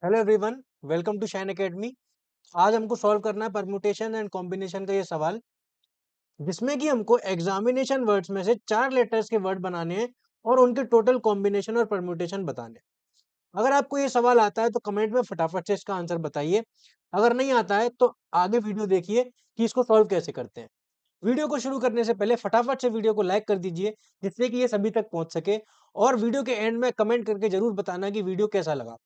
Hello everyone, welcome to shine academy. आज हमको solve करना है परम्यूटेशन एंड कॉम्बिनेशन का ये सवाल, जिसमें कि हमको एग्जामिनेशन वर्ड्स में से 4 लेटर्स के वर्ड बनाने हैं और उनके टोटल कॉम्बिनेशन और परम्यूटेशन बताने हैं। अगर आपको ये सवाल आता है तो कमेंट में फटाफट से इसका आंसर बताइए। अगर नहीं आता है तो आगे वीडियो देखिए कि इसको सॉल्व कैसे करते हैं। वीडियो को शुरू करने से पहले फटाफट से वीडियो को लाइक कर दीजिए, जिससे कि ये सभी तक पहुंच सके। और वीडियो के एंड में कमेंट करके जरूर बताना कि वीडियो कैसा लगा।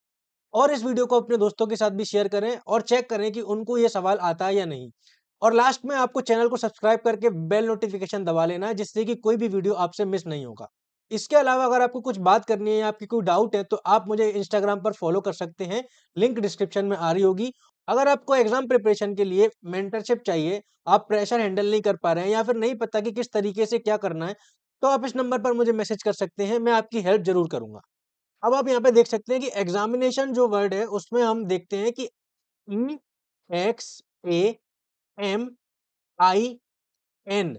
और इस वीडियो को अपने दोस्तों के साथ भी शेयर करें और चेक करें कि उनको ये सवाल आता है या नहीं। और लास्ट में आपको चैनल को सब्सक्राइब करके बेल नोटिफिकेशन दबा लेना है, जिससे कि कोई भी वीडियो आपसे मिस नहीं होगा। इसके अलावा अगर आपको कुछ बात करनी है या आपकी कोई डाउट है तो आप मुझे इंस्टाग्राम पर फॉलो कर सकते हैं, लिंक डिस्क्रिप्शन में आ रही होगी। अगर आपको एग्जाम प्रिपरेशन के लिए मेंटरशिप चाहिए, आप प्रेशर हैंडल नहीं कर पा रहे हैं या फिर नहीं पता कि किस तरीके से क्या करना है, तो आप इस नंबर पर मुझे मैसेज कर सकते हैं, मैं आपकी हेल्प जरूर करूंगा। अब आप यहाँ पे देख सकते हैं कि एग्जामिनेशन जो वर्ड है उसमें हम देखते हैं कि E X A M I N.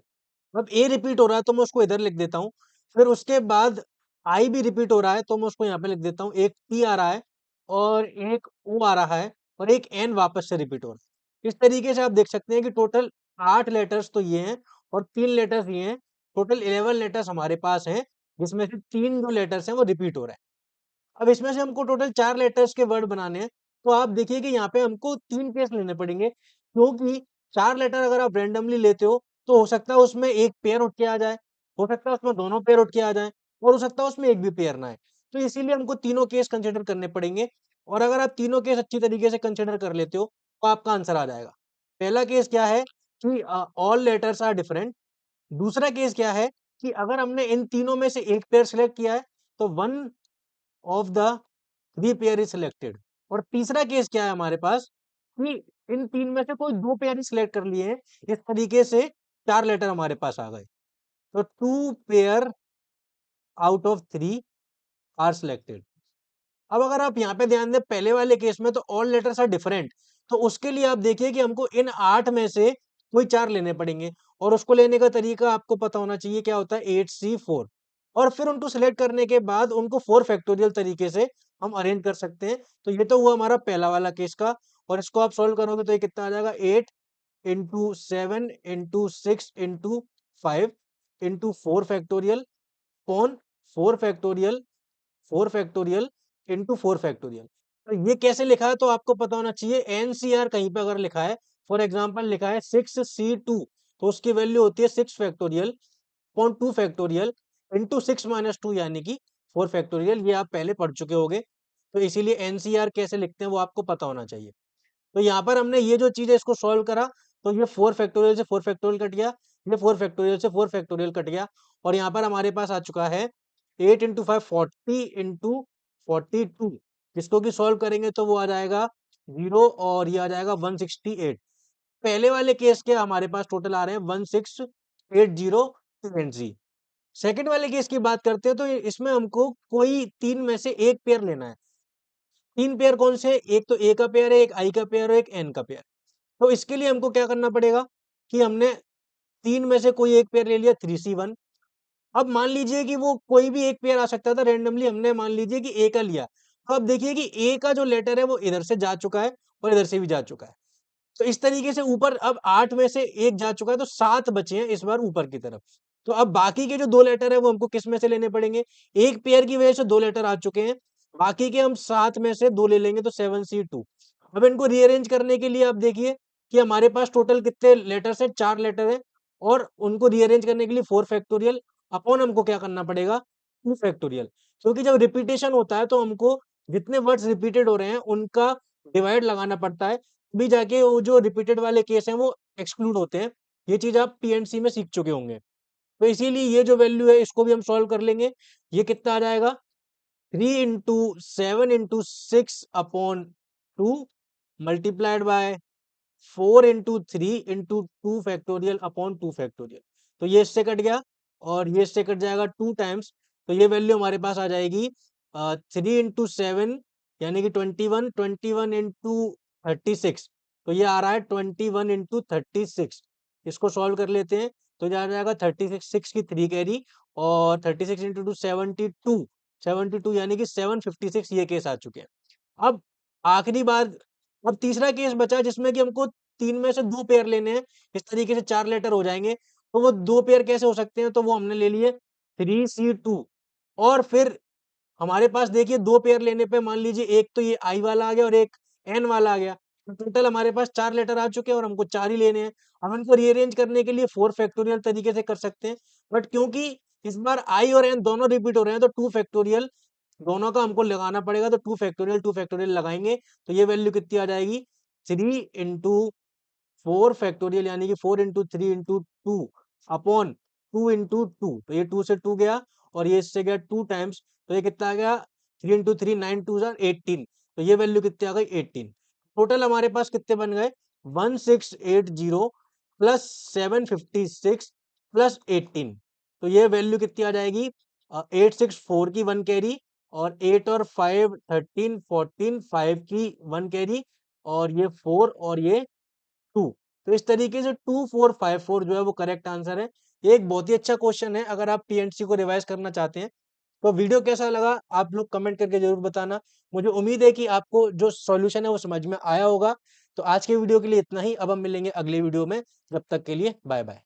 अब ए रिपीट हो रहा है तो मैं उसको इधर लिख देता हूँ। फिर उसके बाद आई भी रिपीट हो रहा है तो मैं उसको यहाँ पे लिख देता हूँ। एक टी आ रहा है और एक ओ आ रहा है और एक एन वापस से रिपीट हो रहा है। इस तरीके से आप देख सकते हैं कि टोटल 8 लेटर्स तो ये हैं और 3 लेटर्स ये हैं। टोटल 11 लेटर्स हमारे पास हैं, जिसमें से 3 जो लेटर्स हैं वो रिपीट हो रहे हैं। अब इसमें से हमको टोटल 4 लेटर्स के वर्ड बनाने हैं। तो आप देखिए कि यहाँ पे हमको 3 केस लेने पड़ेंगे, क्योंकि 4 लेटर अगर आप रेंडमली लेते हो तो हो सकता है उसमें एक पेयर उठ के आ जाए, हो सकता है उसमें दोनों पेयर उठ के आ जाए, और हो सकता है उसमें एक भी पेयर ना आए। तो इसीलिए हमको तीनों केस कंसिडर करने पड़ेंगे। और अगर आप तीनों केस अच्छी तरीके से कंसिडर कर लेते हो तो आपका आंसर आ जाएगा। पहला केस क्या है कि ऑल लेटर्स आर डिफरेंट। दूसरा केस क्या है कि अगर हमने इन तीनों में से एक पेयर सिलेक्ट किया है तो one of the three pair is selected. और तीसरा केस क्या है हमारे पास कि इन तीन में से कोई दो पेयर ही सिलेक्ट कर लिए हैं। इस तरीके से 4 लेटर हमारे पास आ गए। तो 2 pair out of 3 are selected. अब अगर आप यहाँ पे ध्यान दें पहले वाले केस में तो ऑल लेटर्स आर डिफरेंट। तो उसके लिए आप देखिए कि हमको इन 8 में से कोई 4 लेने पड़ेंगे, और उसको लेने का तरीका आपको पता होना चाहिए क्या होता है, 8C4। और फिर उनको सिलेक्ट करने के बाद उनको 4 फैक्टोरियल तरीके से हम अरेंज कर सकते हैं। तो ये तो हुआ हमारा पहला वाला केस का। और इसको आप सोल्व करोगे तो ये कितना आ जाएगा, 8 into 7 into 6 into 5 into 4 factorial upon 4 factorial 4 factorial into 4 factorial. तो ये कैसे लिखा है तो आपको पता होना चाहिए। एनसीआर कहीं पे अगर लिखा है, फॉर एग्जांपल लिखा है 6C2, तो उसकी वैल्यू होती है 6 फैक्टोरियल अपॉन 2 फैक्टोरियल इंटू 6 - 2 यानी कि 4 फैक्टोरियल। ये आप पहले पढ़ चुके होंगे, तो इसीलिए एनसीआर कैसे लिखते हैं वो आपको पता होना चाहिए। तो यहाँ पर हमने ये जो चीज है इसको सॉल्व करा, तो ये 4 फैक्टोरियल से 4 फैक्टोरियल कट गया, ये 4 फैक्टोरियल से 4 फैक्टोरियल कट गया। और यहाँ पर हमारे पास आ चुका है 8 into 5 40 into 42, जिसको कि सॉल्व करेंगे तो वो आ जाएगा 0 और ये आ जाएगा 168। पहले वाले केस के हमारे पास टोटल आ रहे हैं 1680 सेकंड वाले केस की बात करते हैं तो इसमें हमको कोई तीन में से एक पेयर लेना है। तीन पेयर कौन से, एक तो ए का पेयर है, एक आई का पेयर है, एक एन का पेयर। तो इसके लिए हमको क्या करना पड़ेगा कि हमने तीन में से कोई एक पेयर ले लिया, 3C1। अब मान लीजिए कि वो कोई भी एक पेयर आ सकता था रैंडमली, हमने मान लीजिए कि ए का लिया। तो अब देखिए कि ए का जो लेटर है वो इधर से जा चुका है और इधर से भी जा चुका है। तो इस तरीके से ऊपर अब 8 में से एक जा चुका है, तो 7 बचे हैं इस बार ऊपर की तरफ। तो अब बाकी के जो दो लेटर है वो हमको किस में से लेने पड़ेंगे, एक पेयर की वजह से दो लेटर आ चुके हैं, बाकी के हम 7 में से दो ले लेंगे तो 7C2। अब इनको रीअरेंज करने के लिए आप देखिए कि हमारे पास टोटल कितने लेटर्स है, 4 लेटर है। और उनको रीअरेंज करने के लिए 4 फैक्टोरियल अपॉन हमको क्या करना पड़ेगा, 2 फैक्टोरियल। क्योंकि जब रिपीटेशन होता है तो हमको जितने वर्ड्स रिपीटेड हो रहे हैं उनका डिवाइड लगाना पड़ता है, भी जाके वो जो रिपीटेड वाले केस हैं वो एक्सक्लूड होते हैं। ये चीज आप पीएनसी में सीख चुके होंगे। तो इसीलिए ये जो वैल्यू है इसको भी हम सॉल्व कर लेंगे। ये कितना आ जाएगा, 3 into 7 into 6 upon 2 multiplied by 4 into 3 into 2 factorial upon 2 factorial. तो ये इससे कट गया और ये इससे कट जाएगा 2 टाइम्स। तो ये वैल्यू हमारे पास आ जाएगी 3 into 7 यानी कि 21, 21 into 36। तो ये आ रहा है 21 into 36। इसको सॉल्व कर लेते हैं तो ये आ जाएगा 36, 6 की 3 कैरी, और 36 into 2 72, 72 यानी कि 756। ये केस आ चुके हैं। अब आखिरी बार अब तीसरा केस बचा जिसमें कि हमको 3 में से 2 पेयर लेने हैं। इस तरीके से 4 लेटर हो जाएँगे। तो वो 2 पेयर कैसे हो सकते हैं? तो वो हमने ले लिए 3C2 और फिर हमारे पास देखिए 2 पेयर लेने पे मान लीजिए एक तो ये I वाला आ गया और एक N वाला आ गया। तो टोटल हमारे पास 4 लेटर आ चुके हैं और हमको 4 ही लेने हैं। अब इनको रीअरेंज करने के लिए 4 फैक्टोरियल तरीके से कर सकते हैं। बट क्योंकि इस बार I और N दोनों रिपीट हो रहे हैं तो 2 फैक्टोरियल दोनों का हमको लगाना पड़ेगा तो 2 फैक्टोरियल लगाएँगे तो ये वैल्यू कितनी आ जाएगी 3 इंटू 4 फैक्टोरियल यानी कि 4 इंटू 3 इंटू 2 अपॉन 2 इंटू 2 तो ये 2 से 2 गया और ये इससे गया 2 टाइम्स तो ये कितना आ गया 3 इंटू 3 9 2 जार 18 तो ये वैल्यू कितनी आ गई 18 टोटल हमारे पास कितने बन गए 1680 प्लस 756 प्लस 18 तो ये वैल्यू कितनी आ जाएगी 864 की 1 कैरी और 8 और 5 13 14 5 की 1 कैरी और ये 4 और ये 2 तो इस तरीके से 2454 जो है वो करेक्ट आंसर है। ये एक बहुत ही अच्छा क्वेश्चन है अगर आप टीएनसी को रिवाइज करना चाहते हैं। तो वीडियो कैसा लगा आप लोग कमेंट करके जरूर बताना। मुझे उम्मीद है कि आपको जो सॉल्यूशन है वो समझ में आया होगा। तो आज के वीडियो के लिए इतना ही। अब हम मिलेंगे अगले वीडियो में। जब तक के लिए बाय बाय।